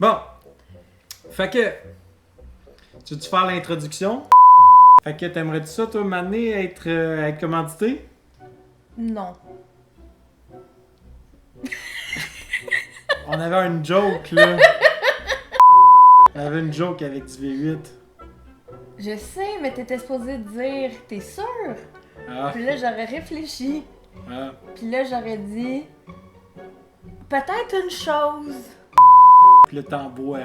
Bon. Fait que... Tu veux-tu faire l'introduction? Fait que t'aimerais-tu ça, toi, m'amener à être commandité? Non. On avait une joke, là. On avait une joke avec du V8. Je sais, mais t'étais supposé dire, t'es sûr? Ah, Puis là, j'aurais réfléchi. ah. Puis là, j'aurais dit, peut-être une chose. Puis là, t'en bois.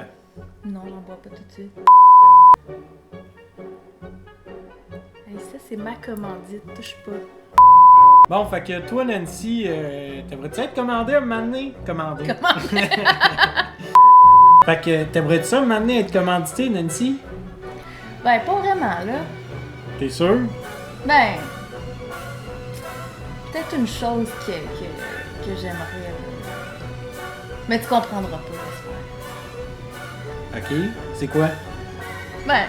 Non, j'en bois pas tout de suite. Hey, ça, c'est ma commandite, touche pas. Bon, fait que toi, Nancy, t'aimerais-tu être commandée à m'amener? Commandée. Fait que t'aimerais-tu ça m'amener à être commandité, Nancy? Ben, pas vraiment, là. T'es sûr? Ben, peut-être une chose que j'aimerais. Mais tu comprendras pas, j'espère. Ok. C'est quoi? Ben.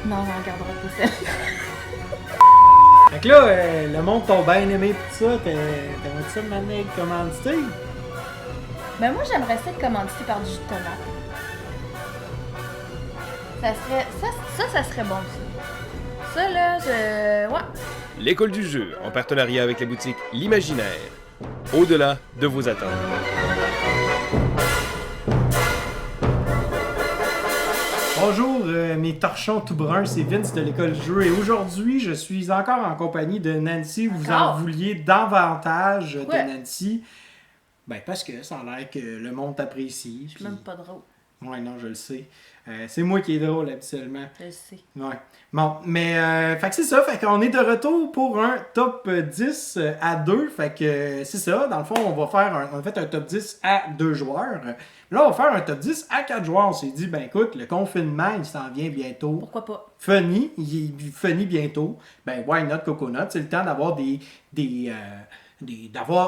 Non, on regardera pas celle-là. Fait que là, le monde t'a bien aimé pis tout ça, t'aimerais-tu ça m'amener à être commandité? Ben, moi, j'aimerais ça être commandité par du jus de tomate. Ça serait. Ça serait bon, ça. Ça, là, ouais. L'école du jeu, en partenariat avec la boutique L'Imaginaire. Au-delà de vos attentes. Bonjour, mes torchons tout bruns, c'est Vince de l'école du jeu et aujourd'hui, je suis encore en compagnie de Nancy. Vous en Encore? vouliez davantage Ouais. de Nancy. Ben, parce que ça a l'air que le monde t'apprécie. Je suis même pas drôle. Ouais, non, je le sais. C'est moi qui est drôle habituellement. Je le sais. Ouais. Bon, mais fait que c'est ça, fait qu'on est de retour pour un top 10 à 2. Fait que c'est ça, dans le fond, on va faire on a fait un top 10 à 2 joueurs. Là, on va faire un top 10 à 4 joueurs. On s'est dit, ben écoute, le confinement, il s'en vient bientôt. Pourquoi pas? Funny, il funny bientôt. Ben, why not Coconut? C'est le temps d'avoir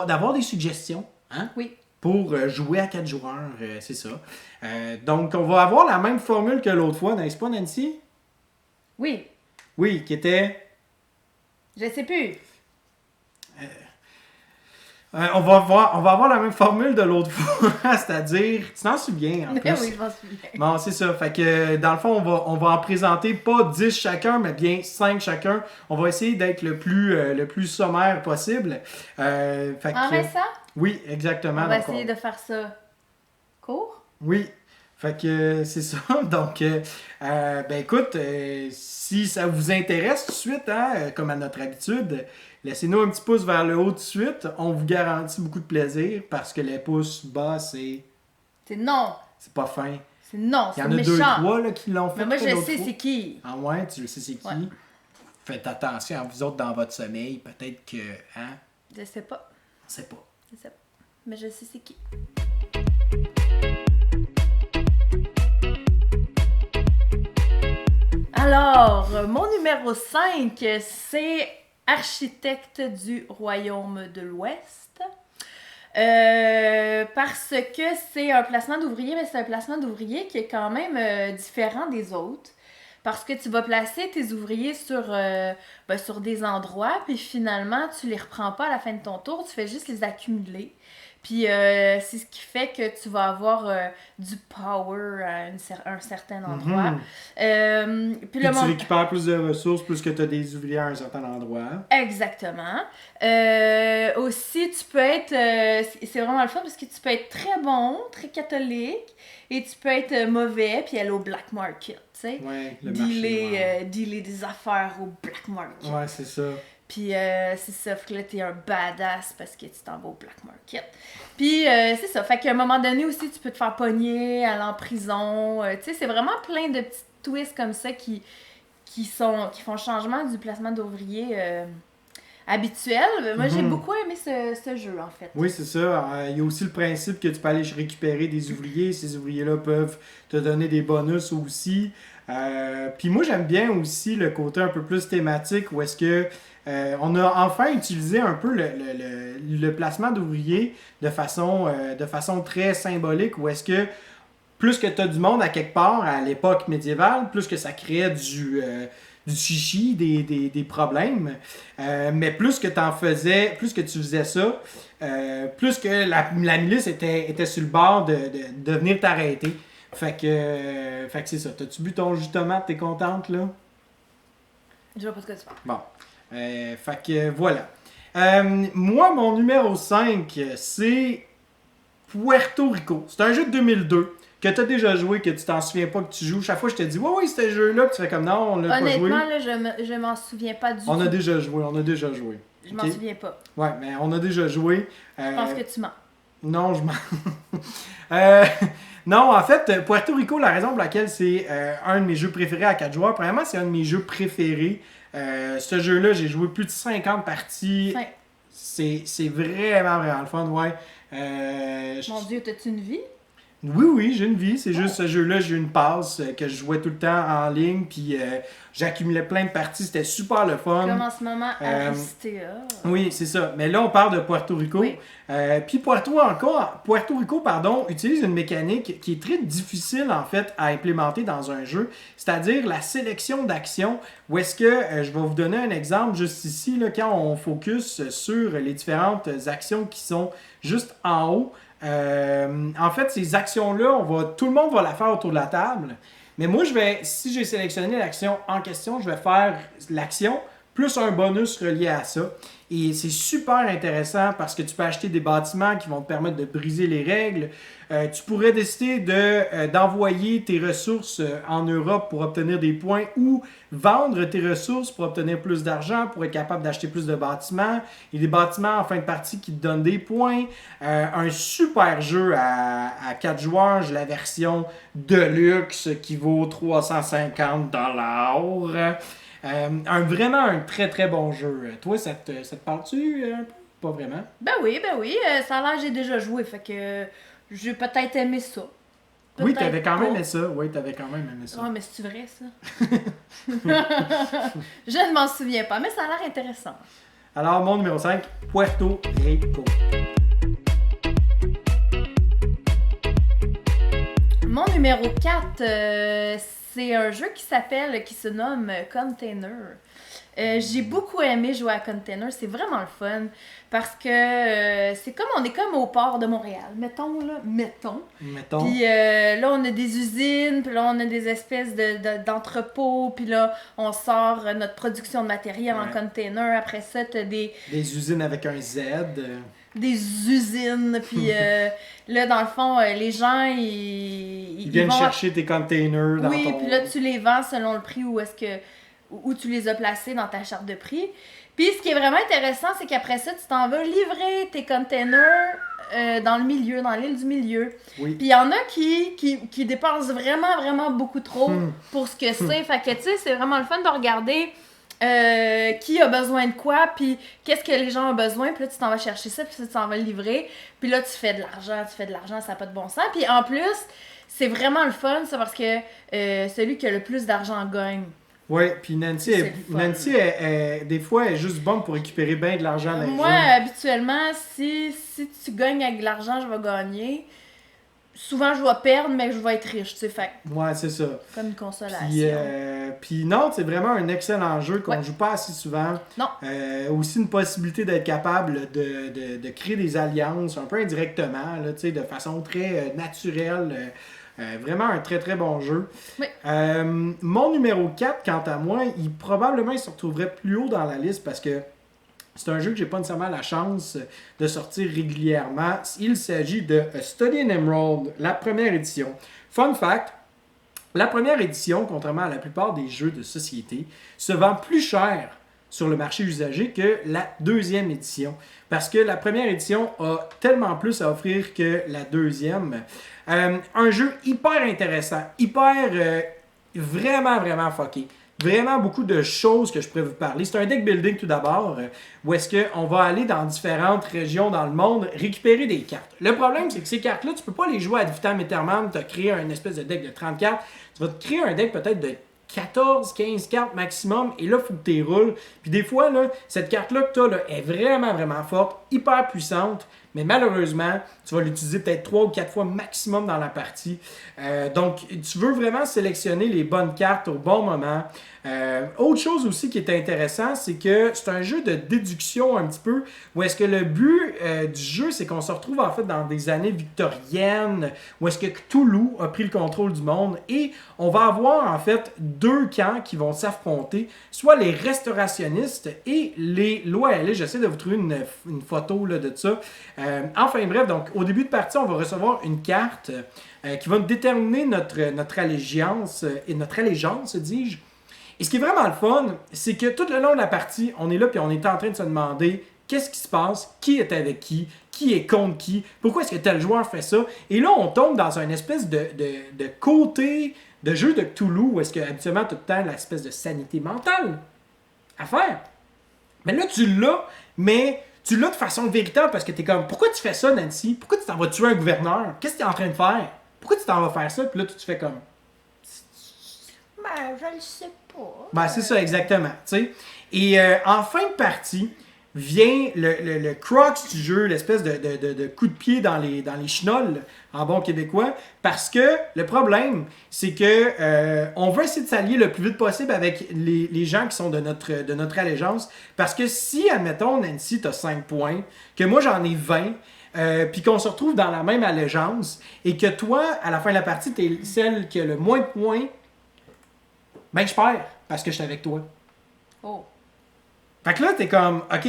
d'avoir des suggestions, hein? Oui. Pour jouer à 4 joueurs, c'est ça. Donc, on va avoir la même formule que l'autre fois, n'est-ce pas, Nancy? Oui. Oui, qui était... Je sais plus. on va avoir la même formule de l'autre fois, c'est-à-dire... Tu t'en souviens, en plus. Oui, je m'en souviens. Bon, c'est ça. Fait que, dans le fond, on va en présenter pas 10 chacun, mais bien 5 chacun. On va essayer d'être le plus sommaire possible. Fait En que, restant, oui, exactement. on va Donc, essayer de faire ça court. Oui, fait que c'est ça. Donc, ben écoute, si ça vous intéresse tout de suite, hein, comme à notre habitude, laissez-nous un petit pouce vers le haut tout de suite. On vous garantit beaucoup de plaisir parce que les pouces bas, c'est Non. pas fin. C'est non, Il y c'est en a méchant. 2-3 là, qui l'ont fait. Mais moi, pas je l'autre sais fois. c'est qui. Ah ouais, tu le sais c'est qui. Ouais. Faites attention à vous autres dans votre sommeil. Peut-être que, hein, Je sais pas. on sait pas. Je sais pas. Mais je sais c'est qui. Alors, mon numéro 5, c'est Architecte du Royaume de l'Ouest. Parce que c'est un placement d'ouvrier, mais c'est un placement d'ouvrier qui est quand même différent des autres. Parce que tu vas placer tes ouvriers sur des endroits, puis finalement, tu les reprends pas à la fin de ton tour, tu fais juste les accumuler. Puis c'est ce qui fait que tu vas avoir du power à un certain endroit. Puis Puis le tu monde... récupères plus de ressources, plus que tu as des ouvriers à un certain endroit. Exactement. Aussi, tu peux être... c'est vraiment le fun parce que tu peux être très bon, très catholique, et tu peux être mauvais, puis aller au black market, tu sais. Ouais, le marché. Ouais, Dealer des affaires au black market. ouais c'est ça. Puis c'est ça, fait que là t'es un badass parce que tu t'en vas au black market. Puis c'est ça, fait qu'à un moment donné aussi tu peux te faire pogner, aller en prison. Tu sais, c'est vraiment plein de petits twists comme ça qui font changement du placement d'ouvriers habituel. Moi j'ai beaucoup aimé ce jeu en fait. Oui, c'est ça. Il y a aussi le principe que tu peux aller récupérer des ouvriers. Ces ouvriers-là peuvent te donner des bonus aussi. Puis moi, j'aime bien aussi le côté un peu plus thématique où est-ce que on a enfin utilisé un peu le placement d'ouvriers de façon très symbolique où est-ce que plus que tu as du monde à quelque part à l'époque médiévale, plus que ça créait du du chichi, des problèmes. Mais plus que tu faisais ça, plus que la milice était sur le bord de venir t'arrêter. Fait que c'est ça. T'as-tu bu ton jus de tomate? T'es contente, là? Je vois pas ce que tu parles. Bon. Fait que voilà. Moi, mon numéro 5, c'est Puerto Rico. C'est un jeu de 2002 que tu as déjà joué, que tu t'en souviens pas que tu joues. Chaque fois, je te dis, oui, ce jeu-là, puis tu fais comme non, on l'a pas joué. Honnêtement, là, je m'en souviens pas du tout. On a déjà joué. Je m'en souviens pas. Ouais, mais on a déjà joué. Je pense que tu mens. Non, je m'en. Non, en fait, Puerto Rico, la raison pour laquelle c'est un de mes jeux préférés à 4 joueurs, premièrement, c'est un de mes jeux préférés. Ce jeu-là, j'ai joué plus de 50 parties. C'est vraiment, vraiment le fun, ouais. Mon Dieu, t'as-tu une vie? Oui, j'ai une vie. C'est juste ce jeu-là, j'ai eu une passe que je jouais tout le temps en ligne, puis j'accumulais plein de parties. C'était super le fun. Comme en ce moment, Aristea. Oui, c'est ça. Mais là, on parle de Puerto Rico. Oui. Puis Puerto Rico, utilise une mécanique qui est très difficile, en fait, à implémenter dans un jeu. C'est-à-dire la sélection d'actions. Où est-ce que, je vais vous donner un exemple juste ici, là, quand on focus sur les différentes actions qui sont juste en haut. En fait, ces actions-là, tout le monde va la faire autour de la table. Mais moi, si j'ai sélectionné l'action en question, je vais faire l'action plus un bonus relié à ça. Et c'est super intéressant parce que tu peux acheter des bâtiments qui vont te permettre de briser les règles. Tu pourrais décider d'envoyer tes ressources en Europe pour obtenir des points ou vendre tes ressources pour obtenir plus d'argent, pour être capable d'acheter plus de bâtiments. Il y a des bâtiments en fin de partie qui te donnent des points. Un super jeu à 4 joueurs. J'ai la version Deluxe qui vaut 350 $. Vraiment un très très bon jeu. Toi, ça te parle-tu un peu? Pas vraiment? Ben oui. Ça a l'air que j'ai déjà joué, fait que j'ai peut-être aimé ça. Oui, t'avais quand même aimé ça. Oui, t'avais quand même aimé ça. Ouais, mais c'est vrai, ça? Je ne m'en souviens pas, mais ça a l'air intéressant. Alors, mon numéro 5, Puerto Rico. Mon numéro 4, c'est un jeu qui se nomme Container. J'ai beaucoup aimé jouer à Container, c'est vraiment le fun parce que on est comme au port de Montréal, mettons. Puis là on a des usines, puis là on a des espèces d'entrepôts, puis là on sort notre production de matériel en container. Après ça t'as des usines avec un Z. Des usines, puis là dans le fond les gens ils viennent vont chercher tes containers dans oui, puis là tu les vends selon le prix où tu les as placés dans ta charte de prix. Puis ce qui est vraiment intéressant, c'est qu'après ça, tu t'en vas livrer tes containers dans le milieu, dans l'île du milieu. Oui. Puis il y en a qui dépensent vraiment, vraiment beaucoup trop pour ce que c'est. Fait que tu sais, c'est vraiment le fun de regarder qui a besoin de quoi, puis qu'est-ce que les gens ont besoin. Puis là, tu t'en vas chercher ça, puis tu t'en vas le livrer. Puis là, tu fais de l'argent, ça n'a pas de bon sens. Puis en plus, c'est vraiment le fun, ça, parce que celui qui a le plus d'argent gagne. Oui, puis Nancy, des fois, elle est juste bonne pour récupérer bien de l'argent dans les Moi, jeux. habituellement, si tu gagnes avec de l'argent, je vais gagner. Souvent, je vais perdre, mais je vais être riche, tu sais, fait. Ouais, c'est ça. Comme une consolation. Puis non, c'est vraiment un excellent jeu qu'on joue pas assez souvent. Non. Aussi une possibilité d'être capable de créer des alliances, un peu indirectement, là, tu sais, de façon très naturelle. Vraiment un très très bon jeu. Oui. Mon numéro 4, quant à moi, probablement il se retrouverait plus haut dans la liste parce que c'est un jeu que j'ai pas nécessairement la chance de sortir régulièrement. Il s'agit de Study in Emerald, la première édition. Fun fact, la première édition, contrairement à la plupart des jeux de société, se vend plus cher sur le marché usagé que la deuxième édition. Parce que la première édition a tellement plus à offrir que la deuxième. Un jeu hyper intéressant, vraiment, vraiment fucké. Vraiment beaucoup de choses que je pourrais vous parler. C'est un deck building tout d'abord, où est-ce qu'on va aller dans différentes régions dans le monde récupérer des cartes. Le problème, c'est que ces cartes-là, tu peux pas les jouer ad vitam aeternam. Tu as créé un espèce de deck de 30 cartes. Tu vas te créer un deck peut-être de 14, 15 cartes maximum, et là, il faut que tu les roules. Puis des fois, là, cette carte-là que tu as là, est vraiment, vraiment forte, hyper puissante, mais malheureusement, tu vas l'utiliser peut-être 3 ou 4 fois maximum dans la partie. Donc, tu veux vraiment sélectionner les bonnes cartes au bon moment. Autre chose aussi qui est intéressant, c'est que c'est un jeu de déduction un petit peu, où est-ce que le but du jeu, c'est qu'on se retrouve en fait dans des années victoriennes, où est-ce que Cthulhu a pris le contrôle du monde, et on va avoir en fait deux camps qui vont s'affronter, soit les restaurationnistes et les loyalistes. J'essaie de vous trouver une photo là, de ça. Enfin bref, donc au début de partie, on va recevoir une carte qui va déterminer notre allégeance, et notre allégeance, dis-je. Et ce qui est vraiment le fun, c'est que tout le long de la partie, on est là et on est en train de se demander qu'est-ce qui se passe, qui est avec qui est contre qui, pourquoi est-ce que tel joueur fait ça. Et là, on tombe dans une espèce de côté de jeu de Cthulhu où est-ce que habituellement tout le temps l'espèce de sanité mentale à faire. Mais là, tu l'as, mais tu l'as de façon véritable parce que t'es comme, pourquoi tu fais ça, Nancy? Pourquoi tu t'en vas tuer un gouverneur? Qu'est-ce que tu es en train de faire? Pourquoi tu t'en vas faire ça? Puis là, tu te fais comme... Ben, je le sais pas. Ben, c'est ça, exactement. T'sais. Et en fin de partie, vient le crux du jeu, l'espèce de coup de pied dans les chenolles, en bon québécois, parce que le problème, c'est que on veut essayer de s'allier le plus vite possible avec les gens qui sont de notre allégeance, parce que si, admettons, Nancy, t'as 5 points, que moi j'en ai 20, puis qu'on se retrouve dans la même allégeance, et que toi, à la fin de la partie, t'es celle qui a le moins de points, ben je perds, parce que je suis avec toi. Oh. Fait que là, t'es comme, ok,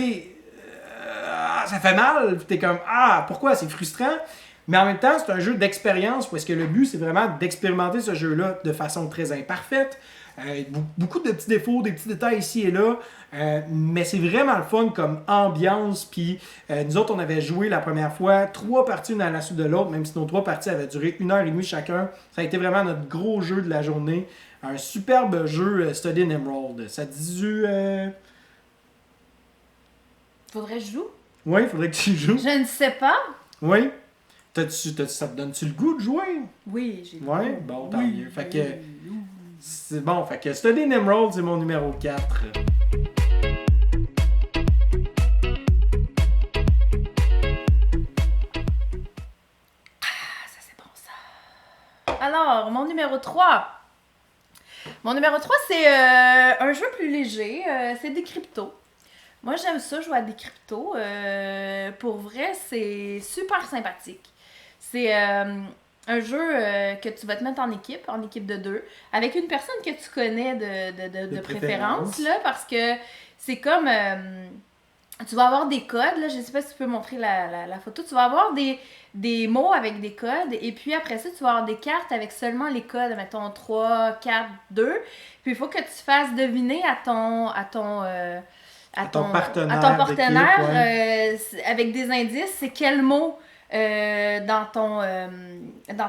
ça fait mal, puis t'es comme, pourquoi, c'est frustrant. Mais en même temps, c'est un jeu d'expérience, parce que le but, c'est vraiment d'expérimenter ce jeu-là de façon très imparfaite. Beaucoup de petits défauts, des petits détails ici et là, mais c'est vraiment le fun comme ambiance. Puis nous autres, on avait joué la première fois 3 parties une à la suite de l'autre, même si nos 3 parties avaient duré 1h30 chacun. Ça a été vraiment notre gros jeu de la journée. Un superbe jeu Study in Emerald. Ça te dit... Faudrait que je joue? Oui, il faudrait que tu joues. Je ne sais pas. Oui. Ça te donne-tu le goût de jouer? Oui, j'ai Oui, bon, tant mieux. Fait que... C'est bon, fait que Study in Emerald, c'est mon numéro 4. Ça c'est bon ça. Alors, mon numéro 3. Mon numéro 3, c'est un jeu plus léger. C'est des cryptos. Moi, j'aime ça, jouer à des cryptos. Pour vrai, c'est super sympathique. C'est un jeu que tu vas te mettre en équipe de 2, avec une personne que tu connais de préférence, là, parce que c'est comme... tu vas avoir des codes, là, je ne sais pas si tu peux montrer la photo. Tu vas avoir des mots avec des codes, et puis après ça, tu vas avoir des cartes avec seulement les codes, mettons 3, 4, 2. Puis il faut que tu fasses deviner à ton partenaire avec des indices, c'est quel mot dans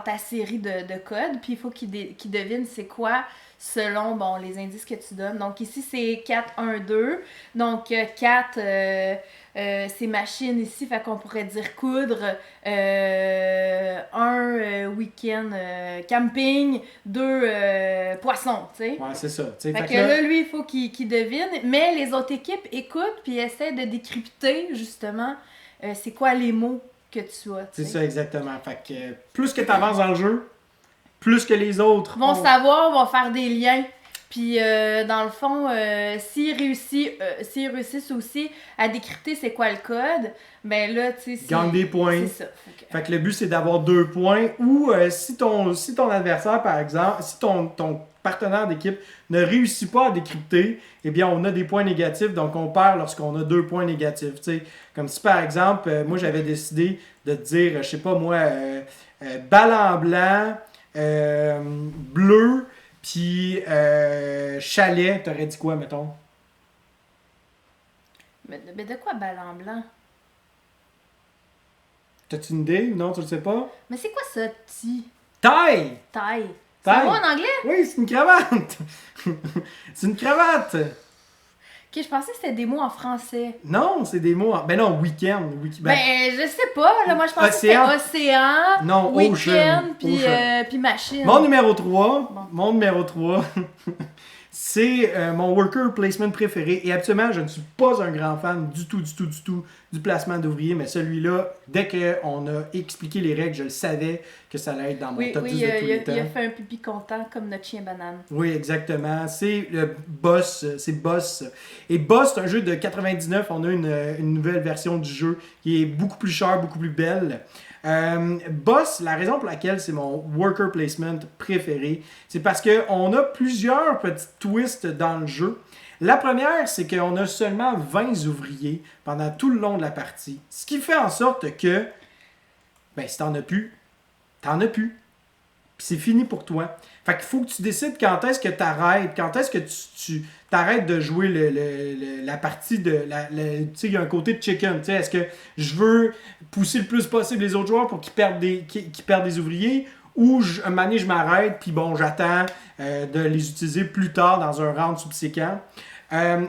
ta série de codes, puis il faut qu'il devine c'est quoi selon les indices que tu donnes. Donc ici c'est 4, 1, 2. Donc 4 c'est machine ici, fait qu'on pourrait dire coudre. 1 week-end camping, 2 poisson, tu sais. Ouais, c'est ça. Fait que là, lui, il faut qu'il devine, mais les autres équipes écoutent puis essaient de décrypter justement c'est quoi les mots que tu as. C'est ça, exactement. Fait que plus que tu avances dans le jeu, plus que les autres vont vont faire des liens. Puis, dans le fond, s'ils réussissent aussi à décrypter c'est quoi le code, ben là, tu sais... Gagne des points. C'est ça. Fait que le but, c'est d'avoir 2 points. Ou si ton adversaire, par exemple, si ton partenaire d'équipe ne réussit pas à décrypter, eh bien, on a des points négatifs. Donc, on perd lorsqu'on a 2 points négatifs. T'sais. Comme si, par exemple, moi, j'avais décidé de te dire, je sais pas moi, balle en blanc, bleu... Puis, chalet, t'aurais dit quoi, mettons? Mais de quoi balle en blanc? T'as-tu une idée? Non, tu le sais pas? Mais c'est quoi ça, ti? Taille! Taille. C'est un mot en anglais? Oui, c'est une cravate! C'est une cravate! Ok, je pensais que c'était des mots en français. Non, c'est des mots en... Ben non, week-end. Ben, je sais pas. Là, moi, je pensais que c'était océan, non, week-end, puis machine. Mon numéro 3. C'est mon worker placement préféré. Et absolument, je ne suis pas un grand fan du tout du placement d'ouvriers, mais celui-là, dès qu'on a expliqué les règles, je le savais que ça allait être dans mon top 10 de tous les temps. Il a fait un pipi content comme notre chien banane. Oui, exactement. C'est le Boss. C'est Boss. Et Boss, c'est un jeu de 99. On a une nouvelle version du jeu qui est beaucoup plus chère, beaucoup plus belle. Boss, la raison pour laquelle c'est mon worker placement préféré, c'est parce qu'on a plusieurs petits twists dans le jeu. La première, c'est qu'on a seulement 20 ouvriers pendant tout le long de la partie. Ce qui fait en sorte que, ben, si t'en as plus, t'en as plus. Puis c'est fini pour toi. Fait qu'il faut que tu décides quand est-ce que t'arrêtes, quand est-ce que tu t'arrêtes de jouer la partie de... Tu sais, il y a un côté de chicken. Tu sais, est-ce que je veux pousser le plus possible les autres joueurs pour qu'ils perdent des ouvriers, ou un moment donné, je m'arrête, puis bon, j'attends de les utiliser plus tard dans un round subséquent.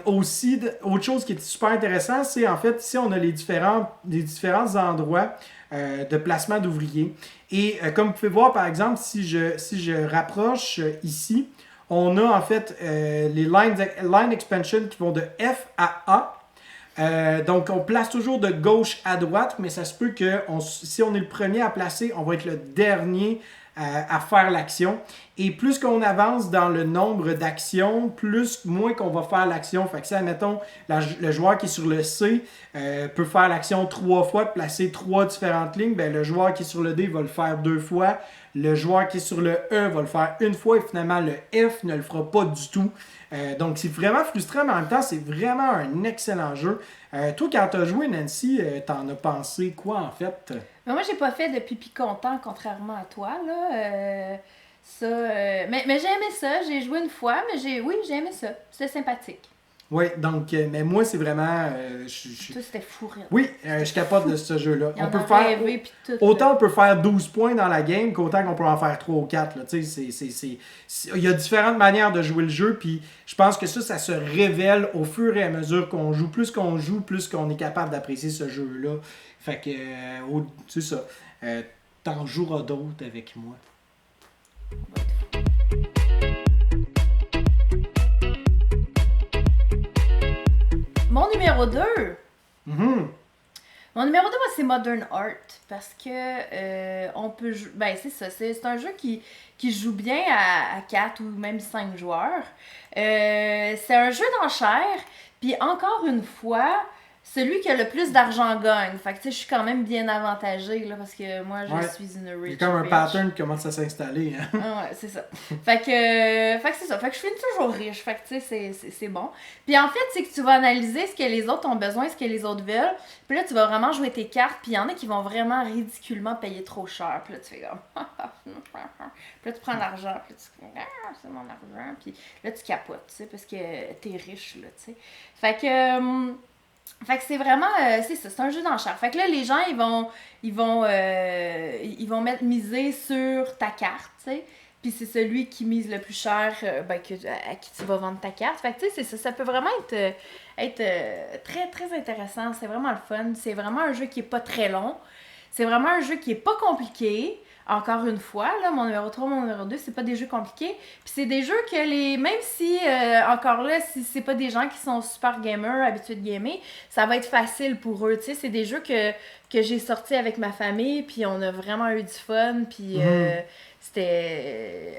Aussi, autre chose qui est super intéressant, c'est en fait, ici, on a les différents endroits de placement d'ouvriers. Et comme vous pouvez voir, par exemple, si je rapproche ici, on a en fait les line expansion qui vont de F à A. Donc, on place toujours de gauche à droite, mais ça se peut que si on est le premier à placer, on va être le dernier à faire l'action. Et plus qu'on avance dans le nombre d'actions, moins qu'on va faire l'action. Fait que si, admettons, le joueur qui est sur le C peut faire l'action 3 fois, placer 3 différentes lignes, ben, le joueur qui est sur le D va le faire 2 fois. Le joueur qui est sur le E va le faire 1 fois et finalement le F ne le fera pas du tout. Donc c'est vraiment frustrant, mais en même temps, c'est vraiment un excellent jeu. Toi, quand tu as joué, Nancy, t'en as pensé quoi en fait? Mais moi, j'ai pas fait de pipi content, contrairement à toi, là. Mais j'ai aimé ça. J'ai joué une fois, mais j'ai aimé ça. C'était sympathique. Oui, donc, mais moi, c'est vraiment... Toi, c'était fou rire. Oui, je suis capable de ce jeu-là. On peut faire... Autant on peut faire 12 points dans la game qu'autant qu'on peut en faire 3 ou 4. Là. Il y a différentes manières de jouer le jeu, puis je pense que ça se révèle au fur et à mesure qu'on joue. Plus qu'on joue, plus qu'on est capable d'apprécier ce jeu-là. Fait que, c'est ça. T'en joueras d'autres avec moi. Mon numéro 2. Mm-hmm. Mon numéro 2, moi, c'est Modern Art. Parce que on peut jouer. Ben, c'est ça. C'est un jeu qui joue bien à 4 ou même 5 joueurs. C'est un jeu d'enchères. Puis encore une fois, celui qui a le plus d'argent gagne. Fait que tu sais, je suis quand même bien avantagée là, parce que moi, je suis une rich. C'est comme un pattern qui commence à s'installer. Hein? Ah ouais, c'est ça. Fait que c'est ça. Fait que je suis toujours riche. Fait que tu sais, c'est bon. Puis en fait, c'est que tu vas analyser ce que les autres ont besoin, ce que les autres veulent. Puis là, tu vas vraiment jouer tes cartes. Puis il y en a qui vont vraiment ridiculement payer trop cher. Puis là, tu fais comme... Puis là, tu prends l'argent. Puis là, tu fais... c'est mon argent. Puis là, tu capotes, tu sais, parce que t'es riche, là, tu sais. Fait que c'est vraiment, c'est ça, c'est un jeu d'enchères. Fait que là, les gens, ils vont miser sur ta carte, tu sais. Puis c'est celui qui mise le plus cher à qui tu vas vendre ta carte. Fait que tu sais, c'est ça, ça peut vraiment être très, très intéressant. C'est vraiment le fun. C'est vraiment un jeu qui est pas très long. C'est vraiment un jeu qui est pas compliqué. Encore une fois, là, mon numéro 3, mon numéro 2, c'est pas des jeux compliqués. Puis c'est des jeux que même si, encore là, si c'est pas des gens qui sont super gamers, habitués de gamer, ça va être facile pour eux, tu sais. C'est des jeux que j'ai sortis avec ma famille, puis on a vraiment eu du fun, puis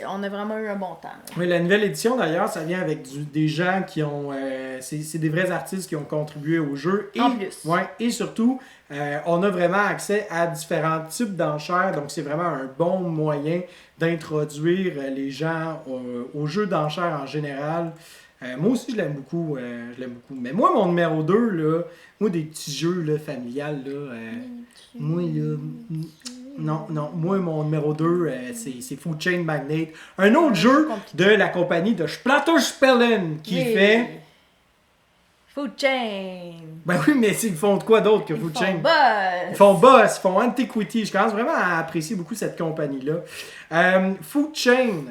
on a vraiment eu un bon temps. Là. Oui, la nouvelle édition, d'ailleurs, ça vient avec des gens qui ont... c'est des vrais artistes qui ont contribué au jeu. En plus. Ouais, et surtout... on a vraiment accès à différents types d'enchères, donc c'est vraiment un bon moyen d'introduire les gens au jeu d'enchères en général. Moi aussi, je l'aime beaucoup. Mais moi, mon numéro 2, là, moi, des petits jeux là, familiales, là, moi, là... Non, moi, mon numéro 2, c'est Food Chain Magnate. Un autre jeu de la compagnie de Splatterspellen qui fait... Food Chain! Ben oui, mais ils font de quoi d'autre que Food Chain? Ils font Boss, ils font Antiquity. Je commence vraiment à apprécier beaucoup cette compagnie-là. Food Chain,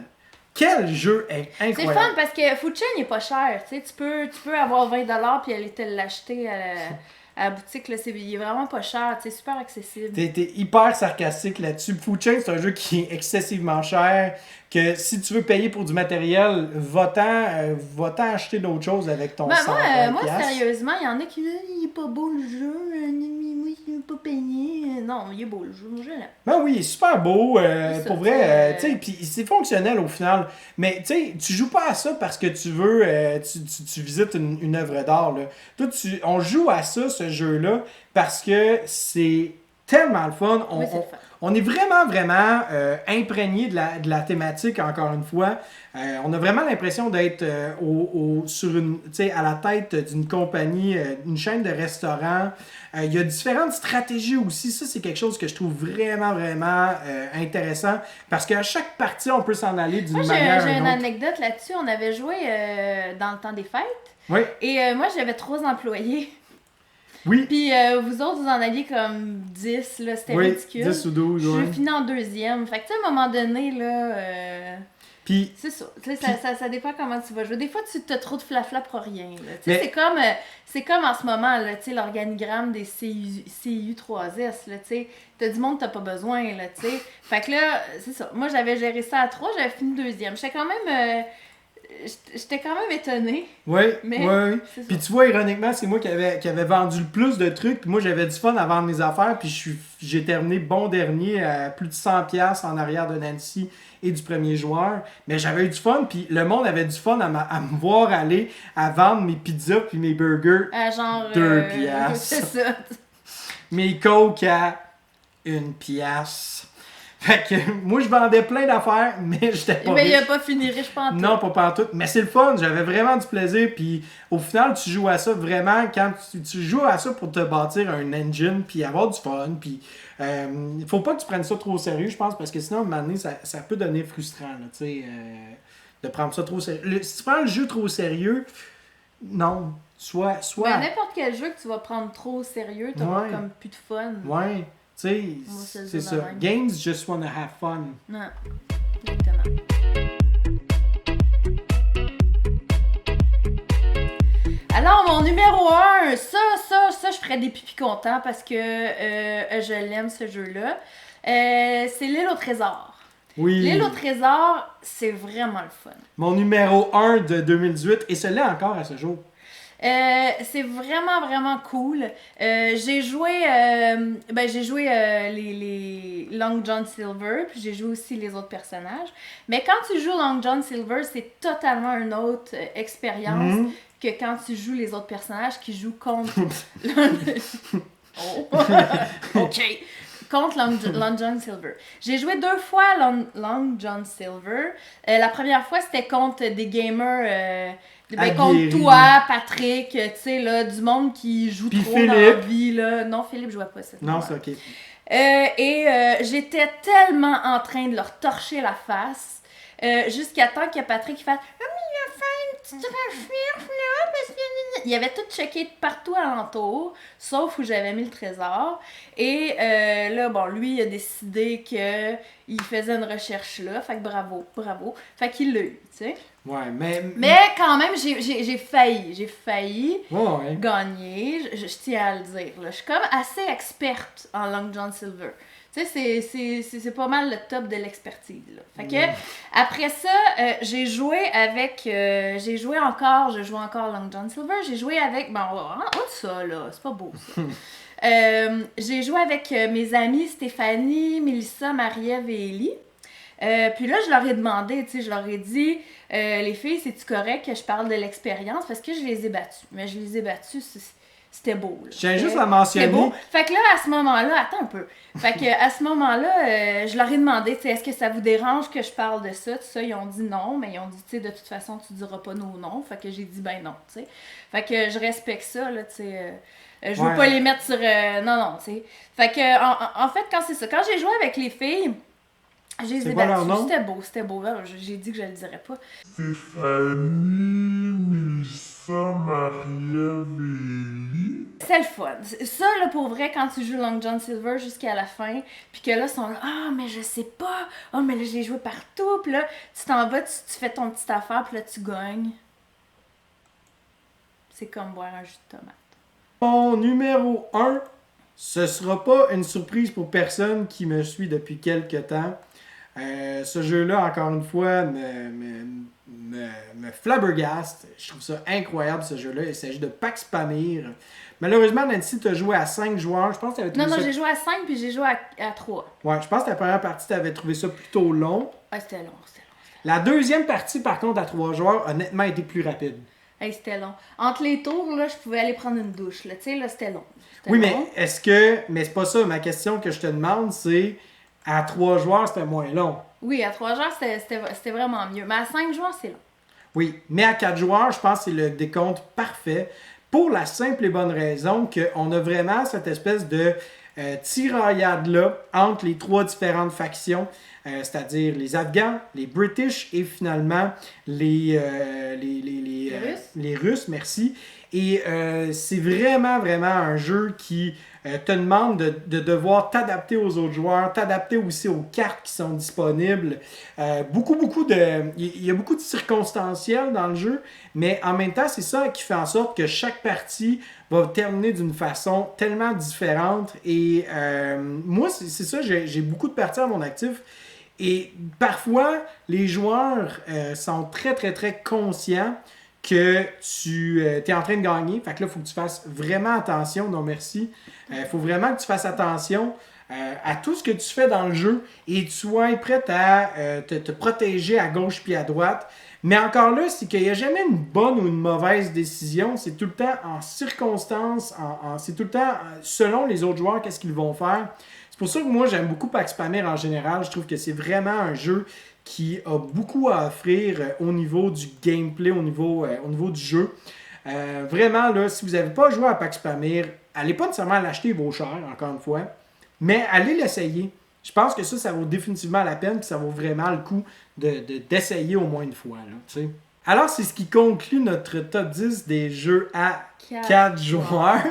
quel jeu incroyable! C'est fun parce que Food Chain n'est pas cher. Tu sais, tu peux avoir 20$ puis aller te l'acheter à la boutique. Là, il est vraiment pas cher. C'est super accessible. T'es hyper sarcastique là-dessus. Food Chain, c'est un jeu qui est excessivement cher. que si tu veux payer pour du matériel, va-t'en acheter d'autres choses avec ton Ben, 100 moi, piastres. sérieusement, il y en a qui disent il est pas beau le jeu, moi, il est pas payé. Non, il est beau le jeu, moi, je l'aime. Ben oui, il est super beau, C'est ça, pour tu sais, vrai, tu sais, puis c'est fonctionnel au final. Mais tu sais, tu joues pas à ça parce que tu veux, tu visites une œuvre d'art, là. Toi, on joue à ça, ce jeu-là, parce que c'est tellement le fun. Oui, c'est le fun. On est vraiment, vraiment imprégné de la thématique, encore une fois. On a vraiment l'impression d'être à la tête d'une compagnie, une chaîne de restaurants. Il y a différentes stratégies aussi. Ça, c'est quelque chose que je trouve vraiment, vraiment intéressant. Parce qu'à chaque partie, on peut s'en aller d'une Moi, manière j'ai à une une autre. anecdote là-dessus. On avait joué dans le temps des fêtes. Oui, Et moi, j'avais 3 employés. oui, Puis vous autres, vous en aviez comme 10, là. C'était oui, ridicule. 10 ou 12, Je ouais. finis en 2e. Fait que, tu sais, à un moment donné, là, Puis, c'est ça. Tu sais, ça dépend comment tu vas jouer. Des fois, tu as trop de flafla pour rien, là. Tu sais, Mais- c'est comme en ce moment, là, tu sais, l'organigramme des CU3S, là, tu sais. T'as du monde, t'as pas besoin, là, tu sais. Fait que là, c'est ça. Moi, j'avais géré ça à 3, j'avais fini 2e. J'étais quand même étonnée. oui, Mais oui. c'est ça. Puis tu vois, ironiquement, c'est moi qui avait vendu le plus de trucs. Puis moi, j'avais du fun à vendre mes affaires. Puis j'ai terminé bon dernier à plus de 100$ en arrière de Nancy et du premier joueur. Mais j'avais eu du fun. Puis le monde avait du fun à me voir aller à vendre mes pizzas puis mes burgers, À genre. 2 piastres. C'est ça. mes coke à 1 piastre. Fait que moi, je vendais plein d'affaires, mais j'étais pas Mais il riche. a pas fini riche pantoute. Non, pas partout. Mais c'est le fun, j'avais vraiment du plaisir. Puis au final, tu joues à ça vraiment quand tu joues à ça pour te bâtir un engine, puis avoir du fun. Puis faut pas que tu prennes ça trop au sérieux, je pense, parce que sinon, à un moment donné, ça peut devenir frustrant, là, tu sais, de prendre ça trop au sérieux. Si tu prends le jeu trop au sérieux, non. Soit. Ben, n'importe quel jeu que tu vas prendre trop au sérieux, t'auras Ouais. comme plus de fun. Ouais, tu sais, Moi, c'est c'est le ça. domaine. Games just wanna have fun. Non, exactement. Alors, mon numéro 1, ça, je ferais des pipis contents parce que je l'aime, ce jeu-là. C'est l'île au trésor. Oui. L'île au trésor, c'est vraiment le fun. Mon numéro 1 de 2018, et ce l'est encore à ce jour. C'est vraiment, vraiment cool. J'ai joué, les Long John Silver, puis j'ai joué aussi les autres personnages. Mais quand tu joues Long John Silver, c'est totalement une autre expérience Mhm. que quand tu joues les autres personnages qui jouent contre... Oh. OK. Contre Long John Silver. J'ai joué 2 fois Long John Silver. La première fois, c'était contre des gamers... contre Aguerris. toi, Patrick, tu sais, là, du monde qui joue Puis trop dans la Philippe. vie, là. Non, Philippe jouait pas ça. Non, c'est ok. J'étais tellement en train de leur torcher la face, jusqu'à temps que Patrick fasse « Ah, mais il a fait une petite recherche, là, parce que... » Il avait tout checké partout alentour, sauf où j'avais mis le trésor. Et là, bon, lui, il a décidé qu'il faisait une recherche là, fait que bravo. Fait qu'il l'a eu, tu sais. Ouais, mais. Mais quand même, j'ai failli Ouais. gagner, je tiens à le dire. Là. Je suis comme assez experte en Long John Silver. Tu sais, c'est pas mal le top de l'expertise. Là. Fait que, après ça, j'ai joué encore Long John Silver. J'ai joué avec, ben, ça, là, c'est pas beau, ça. J'ai joué avec mes amis Stéphanie, Mélissa, Marie-Ève et Ellie. Puis là, je leur ai demandé, tu sais, je leur ai dit, les filles, c'est-tu correct que je parle de l'expérience? Parce que je les ai battues. Mais je les ai battues, c'était beau. Là. Je tiens juste C'était- à mentionner. C'était beau. Fait que là, à ce moment-là, attends un peu. Fait que à ce moment-là, je leur ai demandé, tu sais, est-ce que ça vous dérange que je parle de ça? Tout ça, ils ont dit non, mais ils ont dit, tu sais, de toute façon, tu diras pas nos noms. Fait que j'ai dit, ben non, tu sais. Fait que je respecte ça, là, tu sais. Je veux Ouais. pas les mettre sur... non, tu sais. Fait que, en fait, quand c'est ça, quand j'ai joué avec les filles, je les ai C'est quoi leur nom? battues. C'était beau. Là, j'ai dit que je le dirais pas. Stéphanie, Mélissa, Marie-Ève et Ellie. C'est le fun. Ça, là, pour vrai, quand tu joues Long John Silver jusqu'à la fin, puis que là, ils sont là, ah, mais je sais pas, ah, mais là, j'ai joué partout, puis là, tu t'en vas, tu fais ton petite affaire, puis là, tu gagnes. C'est comme boire un jus de tomate. Mon numéro 1, ce sera pas une surprise pour personne qui me suit depuis quelques temps. Ce jeu-là, encore une fois, me flabbergaste. Je trouve ça incroyable, ce jeu-là. Il s'agit de Pax Pamir. Malheureusement, Nancy, tu as joué à 5 joueurs. Je pense que tu avais trouvé Non, ça... j'ai joué à 5 puis j'ai joué à 3. Ouais, je pense que la première partie, tu avais trouvé ça plutôt long. Ah, c'était long. La deuxième partie, par contre, à 3 joueurs, honnêtement, était plus rapide. Hey, c'était long. Entre les tours, là, je pouvais aller prendre une douche. Là. Tu sais, là, c'était long. Oui, mais est-ce que... Mais c'est pas ça. Ma question que je te demande, c'est... À 3 joueurs, c'était moins long. Oui, à 3 joueurs, c'était vraiment mieux. Mais à 5 joueurs, c'est long. Oui, mais à 4 joueurs, je pense que c'est le décompte parfait. Pour la simple et bonne raison qu'on a vraiment cette espèce de tiraillade-là entre les 3 différentes factions, c'est-à-dire les Afghans, les British et finalement les Russes, merci. Et c'est vraiment, vraiment un jeu qui te demande de devoir t'adapter aux autres joueurs, t'adapter aussi aux cartes qui sont disponibles. Il y a beaucoup de circonstanciel dans le jeu, mais en même temps, c'est ça qui fait en sorte que chaque partie va terminer d'une façon tellement différente. Et moi, c'est ça, j'ai beaucoup de parties à mon actif. Et parfois, les joueurs sont très, très, très conscients que tu es en train de gagner. Fait que là, il faut que tu fasses vraiment attention. Non, merci. Il faut vraiment que tu fasses attention à tout ce que tu fais dans le jeu et tu sois prêt à te protéger à gauche puis à droite. Mais encore là, c'est qu'il n'y a jamais une bonne ou une mauvaise décision. C'est tout le temps en circonstance, c'est tout le temps selon les autres joueurs, qu'est-ce qu'ils vont faire. C'est pour ça que moi, j'aime beaucoup Pax Pamir en général. Je trouve que c'est vraiment un jeu qui a beaucoup à offrir au niveau du gameplay, au niveau du jeu. Vraiment, là, si vous n'avez pas joué à Pax Pamir, allez pas nécessairement l'acheter, il vaut cher, encore une fois, mais allez l'essayer. Je pense que ça vaut définitivement la peine, puis ça vaut vraiment le coup d'essayer au moins une fois. Là, tu sais. Alors, c'est ce qui conclut notre top 10 des jeux à 4 joueurs.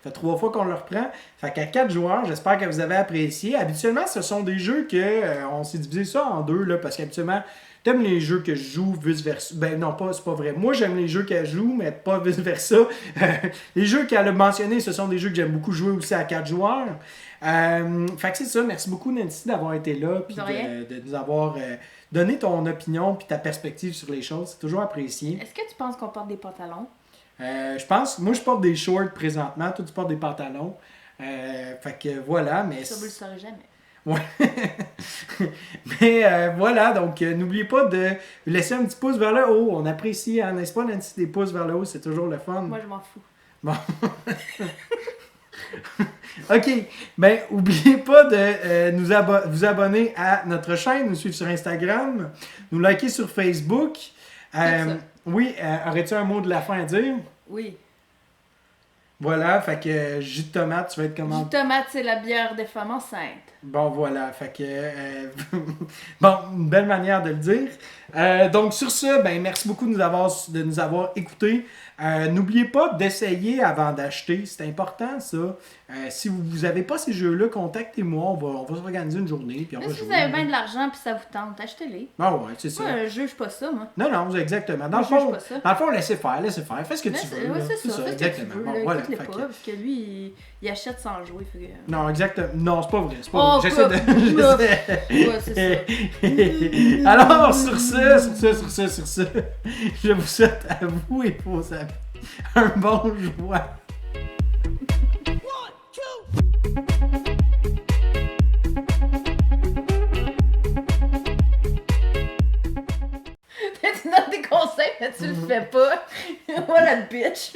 Ça fait 3 fois qu'on le reprend. Fait qu'à 4 joueurs, j'espère que vous avez apprécié. Habituellement, ce sont des jeux on s'est divisé ça en deux, là, parce qu'habituellement, t'aimes les jeux que je joue, vice-versa. Ben non, c'est pas vrai. Moi, j'aime les jeux qu'elle joue, mais pas vice-versa. Les jeux qu'elle a mentionnés, ce sont des jeux que j'aime beaucoup jouer aussi à 4 joueurs. Fait que c'est ça. Merci beaucoup, Nancy, d'avoir été là puis de nous avoir donné ton opinion puis ta perspective sur les choses. C'est toujours apprécié. Est-ce que tu penses qu'on porte des pantalons? Moi je porte des shorts présentement, toi tu portes des pantalons. Fait que voilà, mais... Ça, vous le saurez jamais. Ouais. Mais voilà, donc n'oubliez pas de laisser un petit pouce vers le haut. On apprécie, hein, n'est-ce pas, Nancy, des pouces vers le haut, c'est toujours le fun. Moi, je m'en fous. Bon. OK. Ben, oubliez pas de vous abonner à notre chaîne, nous suivre sur Instagram, nous liker sur Facebook. Oui, aurais-tu un mot de la fin à dire? Oui. Voilà, fait que jus de tomate, tu vas être comment? Jus de tomate, c'est la bière des femmes enceintes. Bon, voilà, fait que... bon, une belle manière de le dire. Donc, sur ce, ben merci beaucoup de nous avoir écoutés. N'oubliez pas d'essayer avant d'acheter, c'est important ça. Si vous n'avez pas ces jeux-là, contactez-moi, on va s'organiser une journée. Puis on va si jouer. vous avez bien de l'argent et ça vous tente, achetez-les. Ah ouais, c'est ça. Moi, je juge pas ça, moi. Non, exactement. Dans le fond, laissez faire, fais ce que tu veux. Ouais, c'est ça, exactement. Que tu veux, bon, là, voilà, écoute-les pas, parce que lui, il achète sans jouer. Fait que... Non, exactement. Non, c'est pas vrai. Oh, j'essaie de... Ouais, c'est ça. Alors, sur ce, je vous souhaite à vous et vos amis un bon joie. Tu donnes des conseils, mais tu le fais pas. Voilà, bitch.